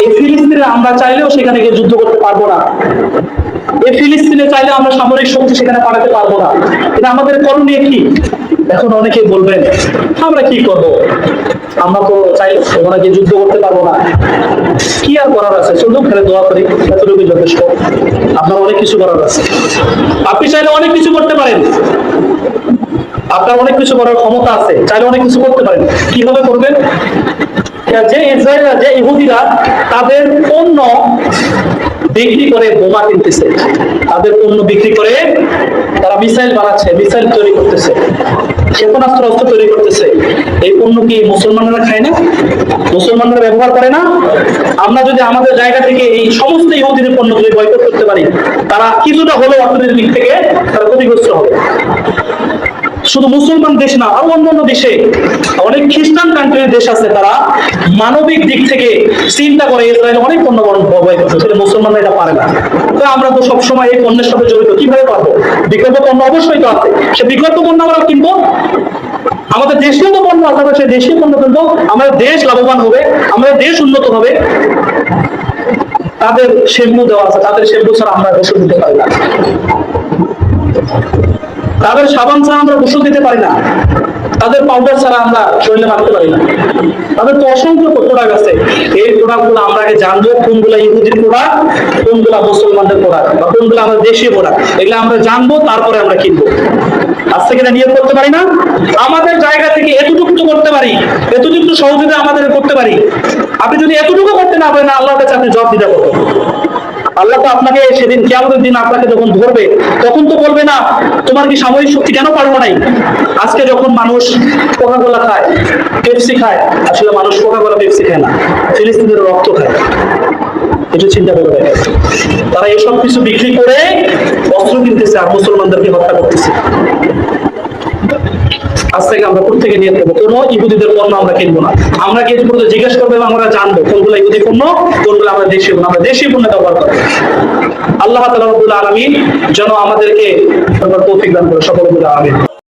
এই ফিলিস্তিনে আমরা চাইলেও সেখানে গিয়ে যুদ্ধ করতে পারবো না। এই ফিলিস্তিনে চাইলে আমরা সামরিক শক্তি সেখানে পাঠাতে পারবো না। কিন্তু আমাদের করণীয় কি? এখন অনেকেই বলবেন আমরা কি করব, আমরা তো চাইলে ওখানে গিয়ে যুদ্ধ করতে পারবো না, কি আর করার আছে, শুধু খেলে দোয়া করি, এতটুকুই যথেষ্ট। আপনার অনেক কিছু করার আছে, আপনি চাইলে অনেক কিছু করতে পারেন, আপনার অনেক কিছু করার ক্ষমতা আছে, চাইলে অনেক কিছু করতে পারেন। কিভাবে করবেন? যে ইসরায়েল, যে ইহুদিরা তাদের পণ্য বিক্রি করে বোমা কিনতেছে, তাদের পণ্য বিক্রি করে তারা মিসাইল বানাচ্ছে, মিসাইল তৈরি করতেছে, ক্ষেপণাস্ত্র অস্ত্র তৈরি করতেছে। এই পণ্য কি মুসলমানরা খায় না? মুসলমানরা ব্যবহার করে না? আমরা যদি আমাদের জায়গা থেকে এই সমস্ত ইহুদিদের পণ্য যদি বয়কট করতে পারি, তারা কিছুটা হলেও অর্থনৈতিক দিক থেকে তারা ক্ষতিগ্রস্ত হবে। শুধু মুসলমান দেশ না, আরো অন্যান্য দেশে অনেক খ্রিস্টান কান্ট্রির দেশ আছে, তারা মানবিক দিক থেকে চিন্তা করে ইসরায়েল অনেক পণ্য বয় করছে, সেটা মুসলমানরা এটা পারে না। তো আমরা তো সবসময় এই পণ্যের সাথে জড়িত, কিভাবে পারবো? বিকল্প পণ্য অবশ্যই তো আছে, সে বিকল্প পণ্য আমরা কিনবো। আমাদের দেশীয় তো পণ্য আছে, সেই দেশীয় পণ্য কিনবো, আমাদের দেশ লাভবান হবে, আমাদের দেশ উন্নত হবে। তাদের শ্যাম্পু দেওয়া আছে, তাদের শ্যাম্পু ছাড়া আমরা ওষুধ দিতে পারি না, তাদের সাবান ছাড়া আমরা গোসল দিতে পারি না, তাদের পাউডার ছাড়া আমরা শরীরে মাখতে পারি না। তাদের তো অসংখ্য প্রোডাক্ট আছে। এই প্রোডাক্ট গুলো আমরা আগে জানবো, কোনগুলা ইহুদির প্রোডাক্ট, কোনগুলা মুসলমানদের প্রোডাক্ট, বা কোনগুলা আমাদের দেশীয় প্রোডাক্ট, এগুলো আমরা জানবো, তারপরে আমরা কিনবো। আজ থেকে নিয়োগ করতে পারি না, আমাদের জায়গা থেকে এতটুকু করতে পারি, এতটুকু সহযোগিতা আমাদের করতে পারি। আপনি যদি এতটুকু করতে না পারেন, আল্লাহর কাছে আপনি জবাব দিতে পারবেন। আল্লাহ তো আপনাকে সেদিন কিয়ামতের দিন আপনাকে যখন ধরবে, তখন তো বলবে না তোমার কি সামরিক শক্তি কেন পারবো নাই। আজকে যখন মানুষ কোকা-কোলা খায়, পেপসি খায়, আসলে মানুষ কোকা-কোলা পেপসি খায় না, ফিলিস্তিনের রক্ত খায়। এটা চিন্তা করবে, তারা এসব কিছু বিক্রি করে অস্ত্র কিনতেছে আর মুসলমানদেরকে হত্যা করতেছে। আজ থেকে আমরা প্রত্যেকে নিয়ে নেবো, কোনো ইহুদিদের পণ্য আমরা কিনবো না। আমরা গিয়ে জিজ্ঞেস করবো এবং আমরা জানবো কোনগুলো ইহুদি পণ্য, কোনগুলো আমরা দেশীয় পণ্য, আমরা দেশীয় পণ্য ব্যবহার করবো। আল্লাহ তাআলা রাব্বুল আলামিন যেন আমাদেরকে তৌফিক দান করে, সকল আমিন।